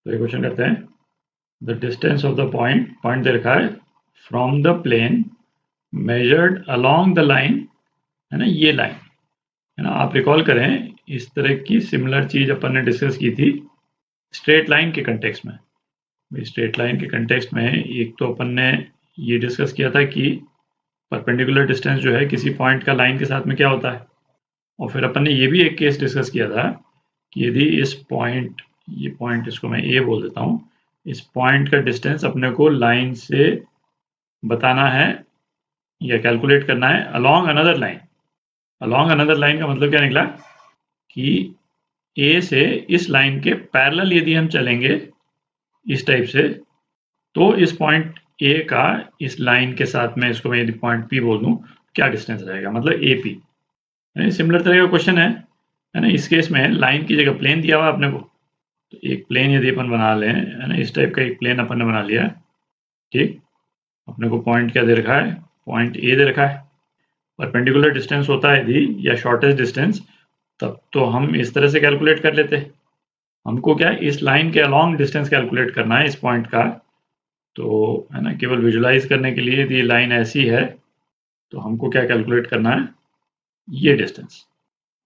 तो ये क्वेश्चन करते हैं, the distance of the point दे रखा है from the plane measured along the line, है ना, ये लाइन, है ना। आप रिकॉल करें, इस तरह की सिमिलर चीज अपन ने डिस्कस की थी स्ट्रेट लाइन के कंटेक्स्ट में। स्ट्रेट लाइन के कंटेक्स्ट में एक तो अपन ने ये डिस्कस किया था कि परपेंडिकुलर डिस्टेंस जो है किसी पॉइंट का लाइन के साथ में क्या होता है, और फिर अपन ने ये भी एक केस डिस्कस किया था कि यदि इस पॉइंट, ये पॉइंट इसको मैं ए बोल देता हूँ, इस पॉइंट का डिस्टेंस अपने को लाइन से बताना है या कैलकुलेट करना है along another line. Along another line का मतलब क्या निकला कि ए से इस लाइन के पैरेलल यदि हम चलेंगे इस टाइप से, तो इस पॉइंट ए का इस लाइन के साथ में, इसको मैं यदि पॉइंट पी बोल दूं, क्या डिस्टेंस रहेगा, मतलब ए पी। सिमिलर तरह का क्वेश्चन है ना। इस केस में लाइन की जगह प्लेन दिया हुआ अपने को, तो एक प्लेन यदि अपन बना लें, है ना, इस टाइप का एक प्लेन अपन ने बना लिया, ठीक। अपने को पॉइंट क्या दे रखा है, पॉइंट ए दे रखा है। परपेंडिकुलर डिस्टेंस होता है यदि, या शॉर्टेस्ट डिस्टेंस, तब तो हम इस तरह से कैलकुलेट कर लेते। हमको क्या है, इस लाइन के अलोंग डिस्टेंस कैलकुलेट करना है इस पॉइंट का। तो है ना, केवल विजुलाइज करने के लिए यदि लाइन ऐसी है तो हमको क्या कैलकुलेट करना है, ये डिस्टेंस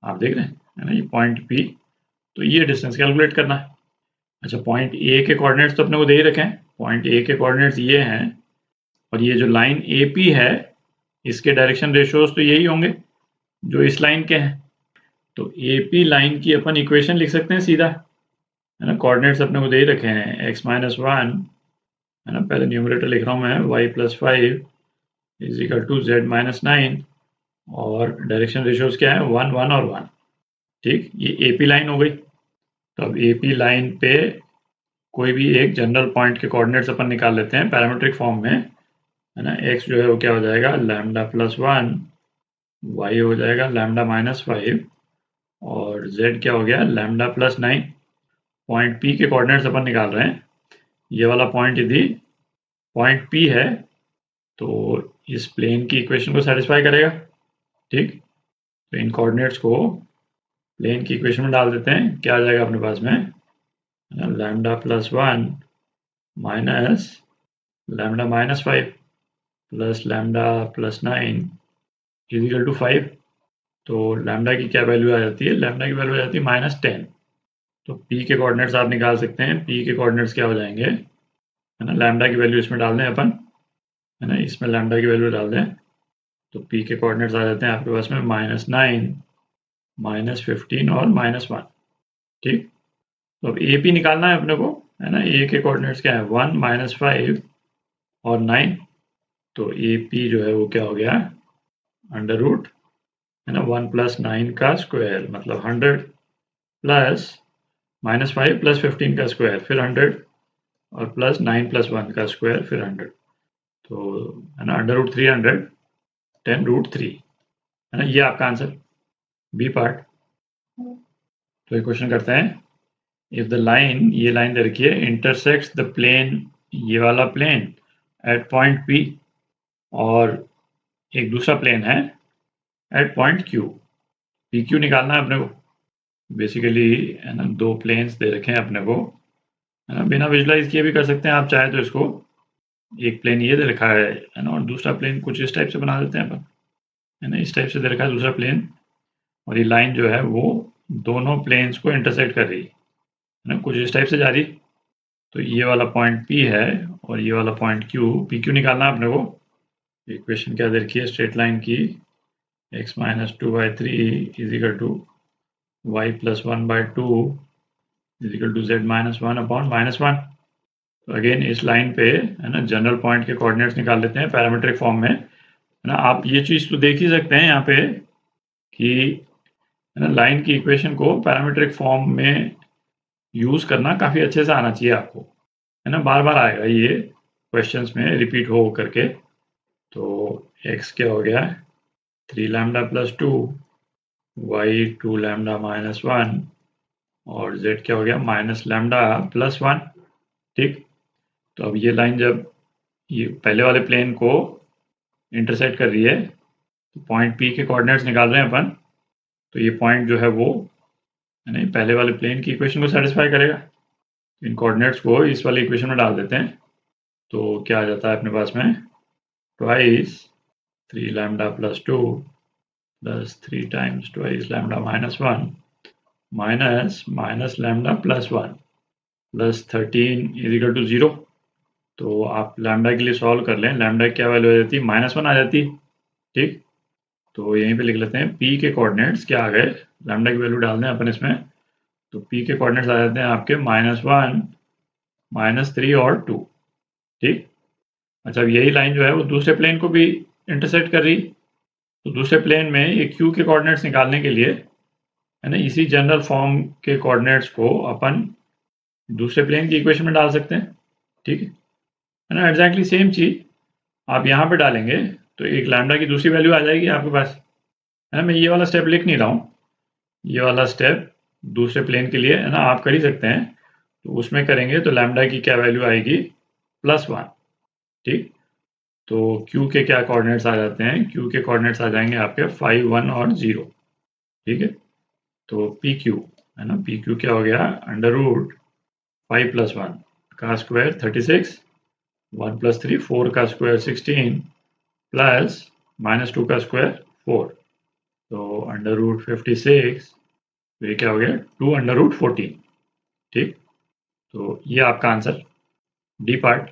आप देख रहे हैं, है ना, ये पॉइंट पी, तो ये डिस्टेंस कैलकुलेट करना है। अच्छा, पॉइंट ए के कोऑर्डिनेट्स तो अपने को दे ही रखे हैं, पॉइंट ए के कोऑर्डिनेट्स ये हैं, और ये जो लाइन ए पी है इसके डायरेक्शन रेशियोज तो यही होंगे जो इस लाइन के हैं। तो ए पी लाइन की अपन इक्वेशन लिख सकते हैं सीधा, है ना। कोऑर्डिनेट्स अपने को दे ही रखे हैं, x-1, है ना, पहले न्यूमरेटर लिख रहा हूँ मैं, y+5 is equal to z-9, और डायरेक्शन रेशियोज क्या है, 1 1 और 1, ठीक। ये एपी लाइन हो गई। तो अब एपी लाइन पे कोई भी एक जनरल पॉइंट के कोऑर्डिनेट्स अपन निकाल लेते हैं पैरामीट्रिक फॉर्म में, है ना। x जो है वो क्या हो जाएगा, λ+1, y हो जाएगा λ-5, और z क्या हो गया, λ+9। पॉइंट p के कोऑर्डिनेट्स अपन निकाल रहे हैं। ये वाला पॉइंट यदि पॉइंट p है तो इस प्लेन की इक्वेशन को सेटिस्फाई करेगा, ठीक। तो इन कोऑर्डिनेट्स को प्लेन की इक्वेशन में डाल देते हैं, क्या आ जाएगा अपने पास में, λ+1 minus λ-5 plus λ+9 is equal to 5। तो लैम्डा की क्या वैल्यू आ जाती है, लैम्डा की वैल्यू आ जाती है -10। तो p के कोऑर्डिनेट्स आप निकाल सकते हैं, p के कोऑर्डिनेट्स क्या हो जाएंगे, है ना, लैम्डा की वैल्यू इसमें डाल दें अपन, है ना, इसमें लैम्डा की वैल्यू डाल दें, तो p के कोऑर्डिनेट्स आ जाते हैं आपके पास में -9, -15 और -1, ठीक। तो अब ए पी निकालना है अपने को, है ना। ए के कोऑर्डिनेट्स क्या है, 1 -5 और 9। तो ए पी जो है वो क्या हो गया, अंडर रूट, है ना, 1 + 9 का स्क्वायर, मतलब 100 प्लस -5 + 15 का स्क्वायर, फिर 100, और प्लस 9 + 1 का स्क्वायर, फिर 100। तो है ना, अंडर रूट 300, 10√3, है ना। ये आपका आंसर बी पार्ट। तो ये क्वेश्चन करते हैं, इफ द लाइन, ये लाइन दे रखी है, इंटरसेक्ट्स द प्लेन, ये वाला प्लेन, एट पॉइंट पी, और एक दूसरा प्लेन है at point Q. P Q निकालना है अपने को। बेसिकली, है ना, दो प्लेन्स दे रखे हैं अपने को, है ना। बिना विजुलाइज किए भी कर सकते हैं आप चाहे तो इसको। एक प्लेन ये दे रखा है ना, और दूसरा प्लेन कुछ इस टाइप से बना देते हैं अपन, है ना। इस टाइप से दे रखा है दूसरा प्लेन, और ये लाइन जो है वो दोनों प्लेन्स को इंटरसेक्ट कर रही है ना, कुछ इस टाइप से जा रही। तो ये वाला पॉइंट P है और ये वाला पॉइंट Q, PQ निकालना है अपने को। इक्वेशन क्या दे रखी है स्ट्रेट लाइन की, x-2/3 is equal to y+1/2 is equal to z-1/-1। तो अगेन इस लाइन पे, है ना, जनरल पॉइंट के कोऑर्डिनेट्स निकाल लेते हैं पैरामीट्रिक फॉर्म में, है ना। आप ये चीज़ तो देख ही सकते हैं यहाँ पे कि, है ना, लाइन की इक्वेशन को पैरामीट्रिक फॉर्म में यूज़ करना काफ़ी अच्छे से आना चाहिए आपको, है ना। बार बार आएगा ये क्वेश्चंस में रिपीट हो करके। तो x क्या हो गया, 3λ+2, y 2λ-1, और z क्या हो गया, -λ+1, ठीक। तो अब ये लाइन जब ये पहले वाले प्लेन को इंटरसेक्ट कर रही है, तो पॉइंट P के कोऑर्डिनेट्स निकाल रहे हैं अपन, तो ये पॉइंट जो है वो, है ना, पहले वाले प्लेन की इक्वेशन को सेटिस्फाई करेगा। इन कोऑर्डिनेट्स को इस वाले इक्वेशन में डाल देते हैं, तो क्या आ जाता है अपने पास में, twice 3 lambda plus 2 plus 3 times twice lambda minus 1 minus lambda plus 1 plus 13 is equal to 0। तो आप लैम्डा के लिए सॉल्व कर लें, लैम्डा की क्या वैल्यू आ जाती है, -1 आ जाती है। ठीक, तो यहीं पे लिख लेते हैं पी के कोऑर्डिनेट्स क्या आ गए, लैम्डा की वैल्यू डाल दें अपन इसमें, तो पी के कोऑर्डिनेट्स आ जाते हैं आपके -1 -3 और 2। ठीक, अच्छा अब यही लाइन जो है वो दूसरे प्लेन को भी इंटरसेक्ट कर रही, तो दूसरे प्लेन में ये क्यू के कोऑर्डिनेट्स निकालने के लिए है ना, इसी जनरल फॉर्म के कोऑर्डिनेट्स को अपन दूसरे प्लेन की इक्वेशन में डाल सकते हैं। ठीक है ना, एग्जैक्टली सेम चीज आप यहाँ पे डालेंगे तो एक लैम्डा की दूसरी वैल्यू आ जाएगी आपके पास, है ना। मैं ये वाला स्टेप लिख नहीं रहा हूँ, ये वाला स्टेप दूसरे प्लेन के लिए है ना, आप कर ही सकते हैं। तो उसमें करेंगे तो लैम्डा की क्या वैल्यू आएगी, +1। ठीक, तो क्यू के क्या कोऑर्डिनेट्स आ जाते हैं, क्यू के कोऑर्डिनेट्स आ जाएंगे आपके 5 1 और 0। ठीक है, तो पी क्यू है ना, पी क्यू क्या हो गया, √5 + 1 का स्क्वायर 36, 1 + 3 4 का स्क्वायर 16 प्लस -2 का स्क्वायर 4, तो √56, तो ये क्या हो गया 2 √14। ठीक, तो ये आपका आंसर डी पार्ट